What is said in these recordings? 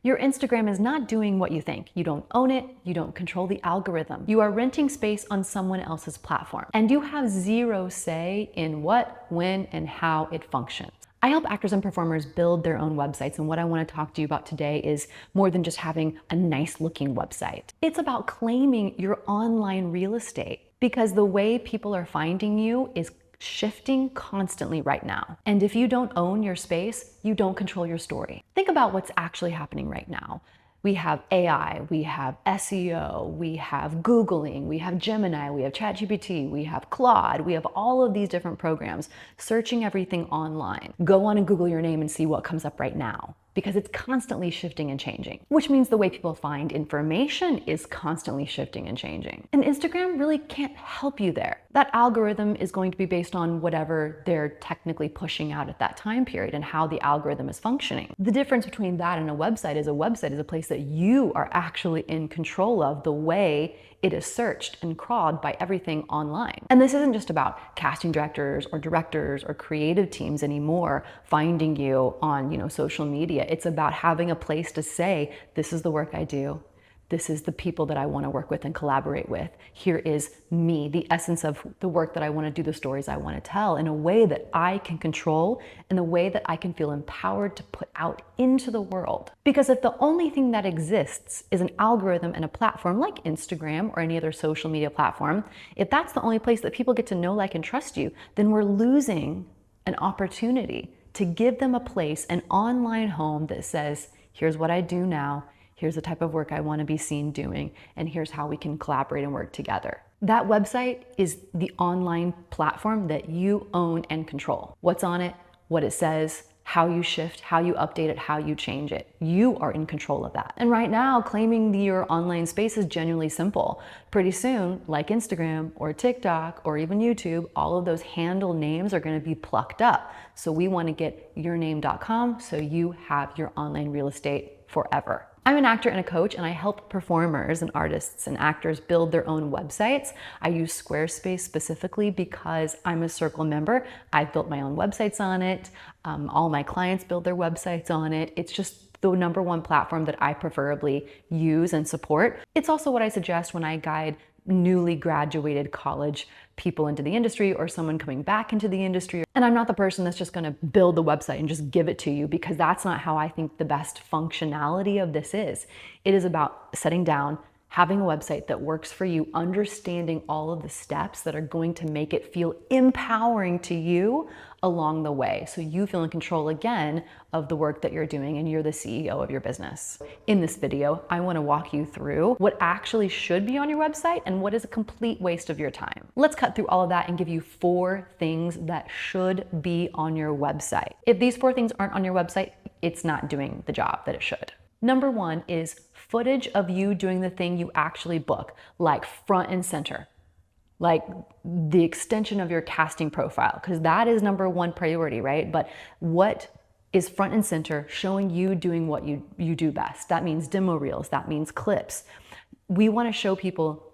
Your Instagram is not doing what you think. You don't own it. You don't control the algorithm. You are renting space on someone else's platform, and you have zero say in what, when, and how it functions. I help actors and performers build their own websites, and what I want to talk to you about today is more than just having a nice looking website. It's about claiming your online real estate, because the way people are finding you is shifting constantly right now. And if you don't own your space, you don't control your story. Think about what's actually happening right now. We have AI, we have SEO, we have Googling, we have Gemini, we have ChatGPT, we have Claude, we have all of these different programs searching everything online. Go on and Google your name and see what comes up right now, because it's constantly shifting and changing, which means the way people find information is constantly shifting and changing. And Instagram really can't help you there. That algorithm is going to be based on whatever they're technically pushing out at that time period and how the algorithm is functioning. The difference between that and a website is a place that you are actually in control of the way it is searched and crawled by everything online. And this isn't just about casting directors or creative teams anymore finding you on, social media. It's about having a place to say, this is the work I do. This is the people that I want to work with and collaborate with. Here is me, the essence of the work that I want to do, the stories I want to tell in a way that I can control, in a way that I can feel empowered to put out into the world. Because if the only thing that exists is an algorithm and a platform like Instagram or any other social media platform, if that's the only place that people get to know, like, and trust you, then we're losing an opportunity to give them a place, an online home that says, here's what I do now, here's the type of work I want to be seen doing, and here's how we can collaborate and work together. That website is the online platform that you own and control. What's on it, what it says, how you shift, how you update it, how you change it. You are in control of that. And right now, claiming your online space is genuinely simple. Pretty soon, like Instagram or TikTok or even YouTube, all of those handle names are going to be plucked up. So we want to get yourname.com so you have your online real estate forever. I'm an actor and a coach, and I help performers and artists and actors build their own websites. I use Squarespace specifically because I'm a Circle member. I've built my own websites on it. All my clients build their websites on it. It's just the number one platform that I preferably use and support. It's also what I suggest when I guide newly graduated college people into the industry or someone coming back into the industry. And I'm not the person that's just going to build the website and just give it to you, because that's not how I think the best functionality of this is. It is about sitting down, having a website that works for you, understanding all of the steps that are going to make it feel empowering to you along the way, so you feel in control again of the work that you're doing and you're the CEO of your business. In this video, I want to walk you through what actually should be on your website and what is a complete waste of your time. Let's cut through all of that and give you 4 things that should be on your website. If these 4 things aren't on your website, it's not doing the job that it should. Number 1 is footage of you doing the thing you actually book, like front and center, like the extension of your casting profile, because that is number 1 priority, right? But what is front and center, showing you doing what you do best? That means demo reels, that means clips. We want to show people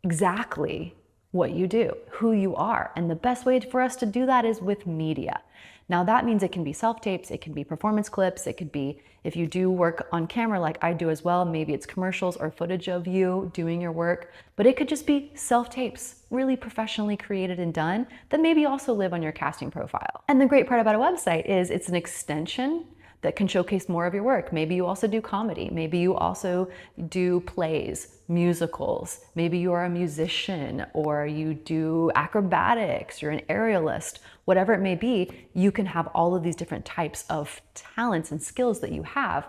exactly what you do, who you are. And the best way for us to do that is with media. Now that means it can be self-tapes, it can be performance clips, it could be, if you do work on camera like I do as well, maybe it's commercials or footage of you doing your work, but it could just be self-tapes, really professionally created and done, that maybe also live on your casting profile. And the great part about a website is it's an extension that can showcase more of your work. Maybe you also do comedy. Maybe you also do plays, musicals. Maybe you're a musician or you do acrobatics, you're an aerialist, whatever it may be. You can have all of these different types of talents and skills that you have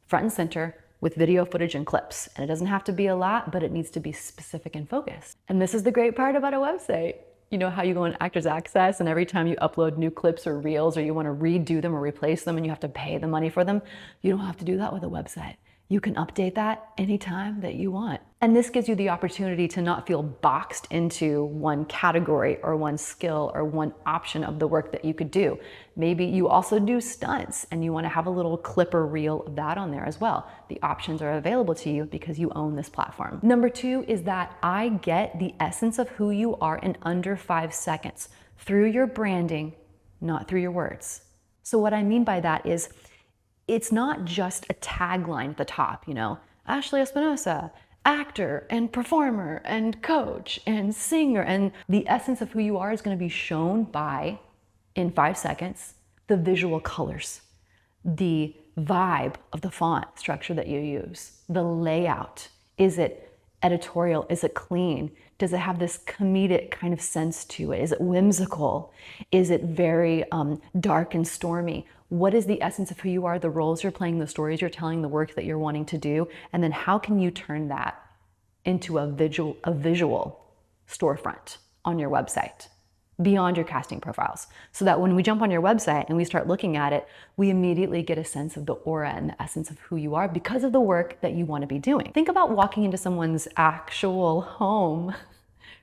front and center with video footage and clips. And it doesn't have to be a lot, but it needs to be specific and focused. And this is the great part about a website. You know how you go on Actors Access and every time you upload new clips or reels or you want to redo them or replace them and you have to pay the money for them? You don't have to do that with a website. You can update that anytime that you want. And this gives you the opportunity to not feel boxed into one category or one skill or one option of the work that you could do. Maybe you also do stunts and you want to have a little clip or reel of that on there as well. The options are available to you because you own this platform. Number 2 is that I get the essence of who you are in under 5 seconds through your branding, not through your words. So what I mean by that is, it's not just a tagline at the top, Ashley Espinosa, actor and performer and coach and singer. And the essence of who you are is going to be shown by, in 5 seconds, the visual colors, the vibe of the font structure that you use, the layout. Is it editorial? Is it clean? Does it have this comedic kind of sense to it? Is it whimsical? Is it very dark and stormy? What is the essence of who you are, the roles you're playing, the stories you're telling, the work that you're wanting to do? And then how can you turn that into a visual storefront on your website beyond your casting profiles, so that when we jump on your website and we start looking at it, we immediately get a sense of the aura and the essence of who you are because of the work that you want to be doing. Think about walking into someone's actual home,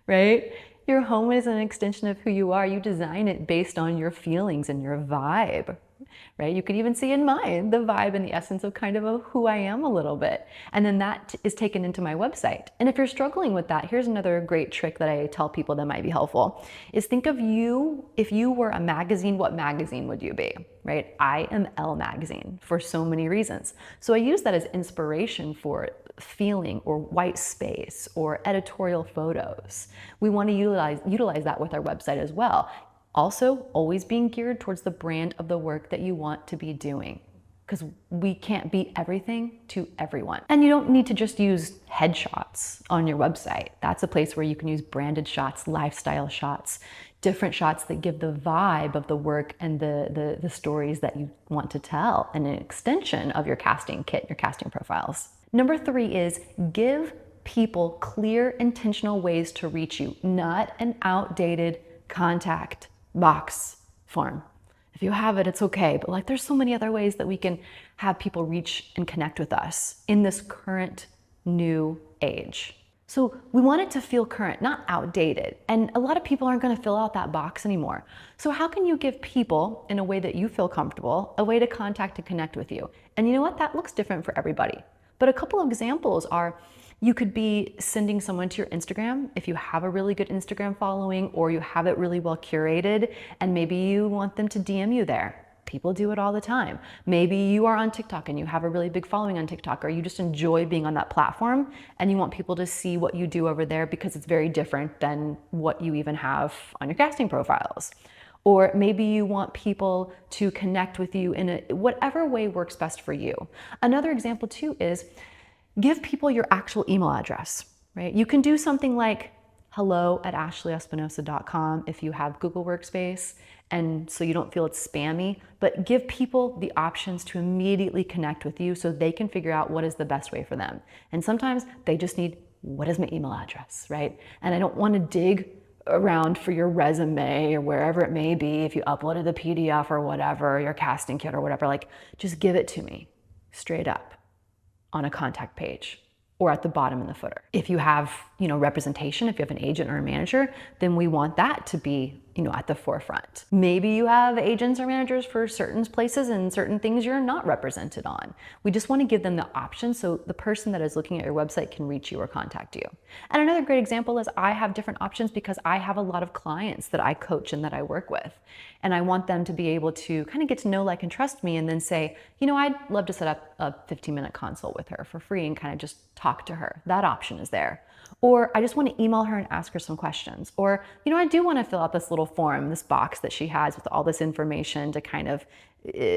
right? Your home is an extension of who you are. You design it based on your feelings and your vibe, right? You could even see in mine the vibe and the essence of kind of who I am a little bit. And then that is taken into my website. And if you're struggling with that, here's another great trick that I tell people that might be helpful, is think of you, if you were a magazine, what magazine would you be, right? I am Elle magazine for so many reasons. So I use that as inspiration for feeling or white space or editorial photos. We want to utilize that with our website as well. Also, always being geared towards the brand of the work that you want to be doing, because we can't be everything to everyone. And you don't need to just use headshots on your website. That's a place where you can use branded shots, lifestyle shots, different shots that give the vibe of the work and the stories that you want to tell, and an extension of your casting kit, your casting profiles. Number 3 is give people clear, intentional ways to reach you, not an outdated contact box form. If you have it, it's okay, but there's so many other ways that we can have people reach and connect with us in this current new age. So we want it to feel current, not outdated. And a lot of people aren't going to fill out that box anymore. So how can you give people, in a way that you feel comfortable, a way to contact and connect with you? And you know what? That looks different for everybody. But a couple of examples are, you could be sending someone to your Instagram if you have a really good Instagram following, or you have it really well curated, and maybe you want them to DM you there. People do it all the time. Maybe you are on TikTok and you have a really big following on TikTok, or you just enjoy being on that platform and you want people to see what you do over there because it's very different than what you even have on your casting profiles. Or maybe you want people to connect with you in whatever way works best for you. Another example too is, give people your actual email address, right? You can do something like hello@ashleyespinosa.com if you have Google Workspace, and so you don't feel it's spammy, but give people the options to immediately connect with you so they can figure out what is the best way for them. And sometimes they just need, what is my email address, right? And I don't want to dig around for your resume or wherever it may be, if you uploaded the PDF or whatever, your casting kit or whatever, just give it to me straight up on a contact page or at the bottom in the footer. If you have, representation, if you have an agent or a manager, then we want that to be, at the forefront. Maybe you have agents or managers for certain places and certain things you're not represented on. We just want to give them the option so the person that is looking at your website can reach you or contact you. And another great example is, I have different options because I have a lot of clients that I coach and that I work with. And I want them to be able to kind of get to know, like, and trust me, and then say, I'd love to set up a 15-minute consult with her for free and kind of just talk to her. That option is there. Or I just want to email her and ask her some questions. Or, I do want to fill out this little form, this box that she has with all this information to kind of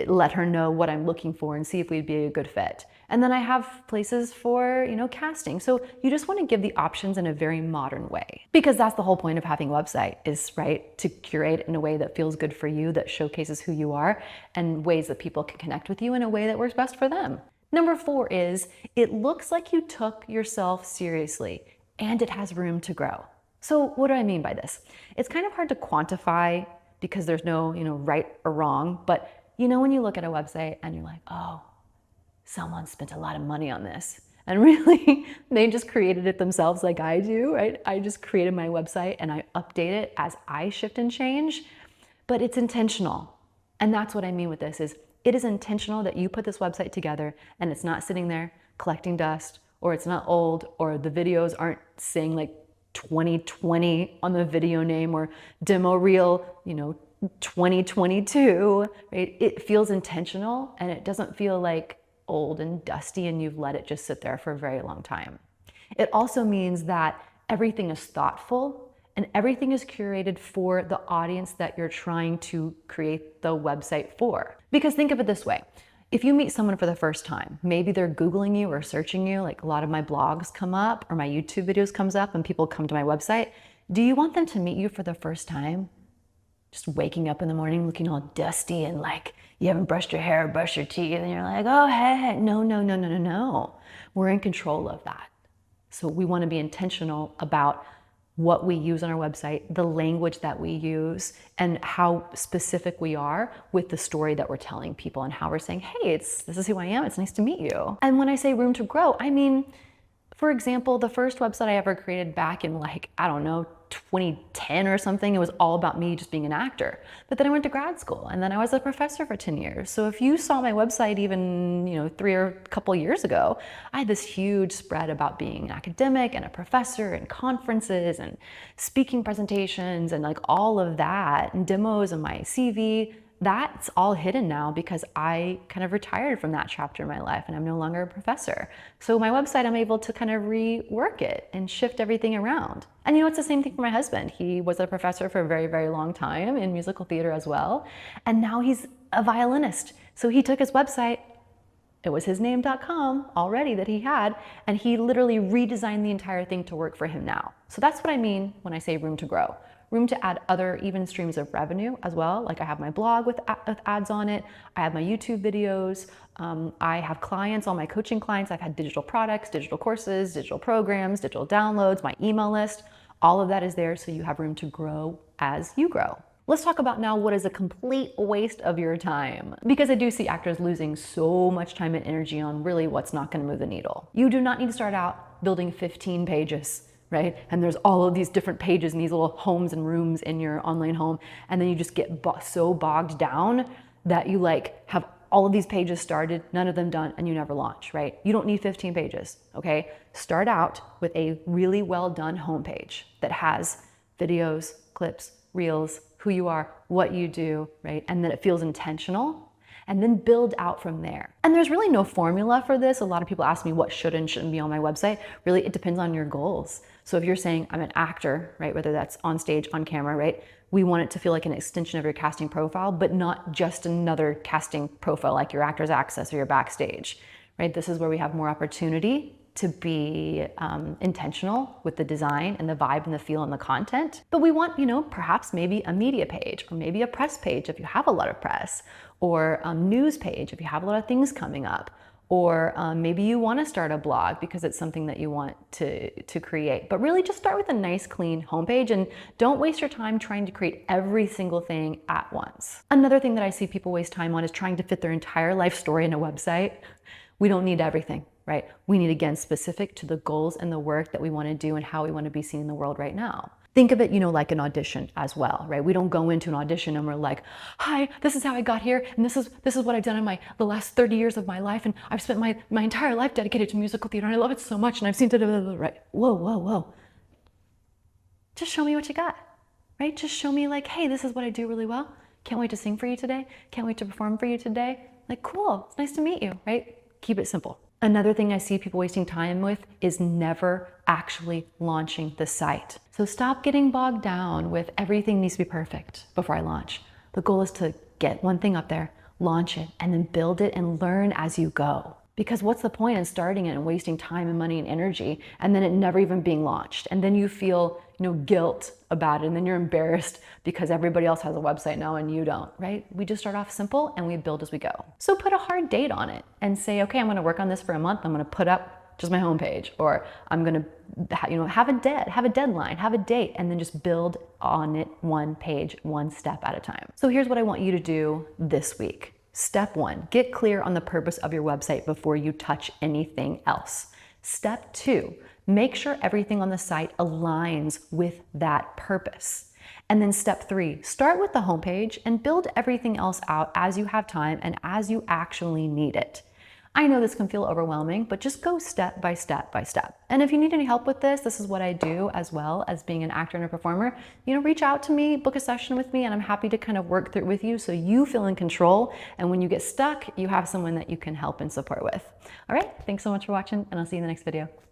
let her know what I'm looking for and see if we'd be a good fit. And then I have places for, casting. So you just want to give the options in a very modern way, because that's the whole point of having a website is, right, to curate in a way that feels good for you, that showcases who you are, and ways that people can connect with you in a way that works best for them. Number 4 is, it looks like you took yourself seriously and it has room to grow. So what do I mean by this? It's kind of hard to quantify because there's no, right or wrong, but when you look at a website and you're like, oh, someone spent a lot of money on this. And really, they just created it themselves like I do, right? I just created my website and I update it as I shift and change, but it's intentional. And that's what I mean with this is, it is intentional that you put this website together and it's not sitting there collecting dust, or it's not old, or the videos aren't saying 2020 on the video name, or demo reel, 2022, right? It feels intentional and it doesn't feel like old and dusty and you've let it just sit there for a very long time. It also means that everything is thoughtful and everything is curated for the audience that you're trying to create the website for. Because think of it this way. If you meet someone for the first time, maybe they're Googling you or searching you, like a lot of my blogs come up or my YouTube videos comes up and people come to my website. Do you want them to meet you for the first time? Just waking up in the morning looking all dusty and like you haven't brushed your hair or brushed your teeth and you're like, oh, hey, no, no, no, no, no, no. We're in control of that. So we want to be intentional about what we use on our website, the language that we use, and how specific we are with the story that we're telling people and how we're saying, hey, this is who I am. It's nice to meet you. And when I say room to grow, I mean, for example, the first website I ever created back in like, I don't know, 2010 or something, it was all about me just being an actor. But then I went to grad school and then I was a professor for 10 years. So if you saw my website even, 3 or a couple years ago, I had this huge spread about being an academic and a professor and conferences and speaking presentations and like all of that and demos and my CV. That's all hidden now because I kind of retired from that chapter in my life and I'm no longer a professor. So my website, I'm able to kind of rework it and shift everything around. And it's the same thing for my husband. He was a professor for a very, very long time in musical theater as well. And now he's a violinist. So he took his website, it was hisname.com already that he had, and he literally redesigned the entire thing to work for him now. So that's what I mean when I say room to grow. Room to add other even streams of revenue as well. Like I have my blog with ads on it. I have my YouTube videos. I have clients, all my coaching clients. I've had digital products, digital courses, digital programs, digital downloads, my email list. All of that is there so you have room to grow as you grow. Let's talk about now what is a complete waste of your time. Because I do see actors losing so much time and energy on really what's not going to move the needle. You do not need to start out building 15 pages. Right? And there's all of these different pages and these little homes and rooms in your online home. And then you just get so bogged down that you have all of these pages started, none of them done, and you never launch, right? You don't need 15 pages, okay? Start out with a really well done homepage that has videos, clips, reels, who you are, what you do, right? And then it feels intentional. And then build out from there. And there's really no formula for this. A lot of people ask me what should and shouldn't be on my website. Really, it depends on your goals. So if you're saying I'm an actor, right, whether that's on stage, on camera, right, we want it to feel like an extension of your casting profile, but not just another casting profile like your Actors Access or your Backstage, right? This is where we have more opportunity to be intentional with the design and the vibe and the feel and the content. But we want, perhaps maybe a media page or maybe a press page if you have a lot of press, or a news page if you have a lot of things coming up, or maybe you want to start a blog because it's something that you want to create. But really just start with a nice clean homepage and don't waste your time trying to create every single thing at once. Another thing that I see people waste time on is trying to fit their entire life story in a website. We don't need everything, right? We need, again, specific to the goals and the work that we want to do and how we want to be seen in the world right now. Think of it, like an audition as well, right? We don't go into an audition and we're like, hi, this is how I got here, and this is what I've done in the last 30 years of my life, and I've spent my entire life dedicated to musical theater, and I love it so much, and I've seen right? Whoa. Just show me what you got, right? Just show me hey, this is what I do really well. Can't wait to sing for you today. Can't wait to perform for you today. Cool, it's nice to meet you, right? Keep it simple. Another thing I see people wasting time with is never actually launching the site. So stop getting bogged down with everything needs to be perfect before I launch. The goal is to get one thing up there, launch it, and then build it and learn as you go. Because what's the point in starting it and wasting time and money and energy and then it never even being launched? And then you feel, guilt about it, and then you're embarrassed because everybody else has a website now and you don't, right? We just start off simple and we build as we go. So put a hard date on it and say, okay, I'm gonna work on this for a month. I'm gonna put up just my homepage, or I'm gonna have a deadline, have a date, and then just build on it one page, one step at a time. So here's what I want you to do this week. Step 1, get clear on the purpose of your website before you touch anything else. Step 2, make sure everything on the site aligns with that purpose. And then step 3, start with the homepage and build everything else out as you have time and as you actually need it. I know this can feel overwhelming, but just go step by step by step. And if you need any help with this is what I do as well as being an actor and a performer. Reach out to me, book a session with me, and I'm happy to kind of work through it with you so you feel in control. And when you get stuck, you have someone that you can help and support with. All right, thanks so much for watching, and I'll see you in the next video.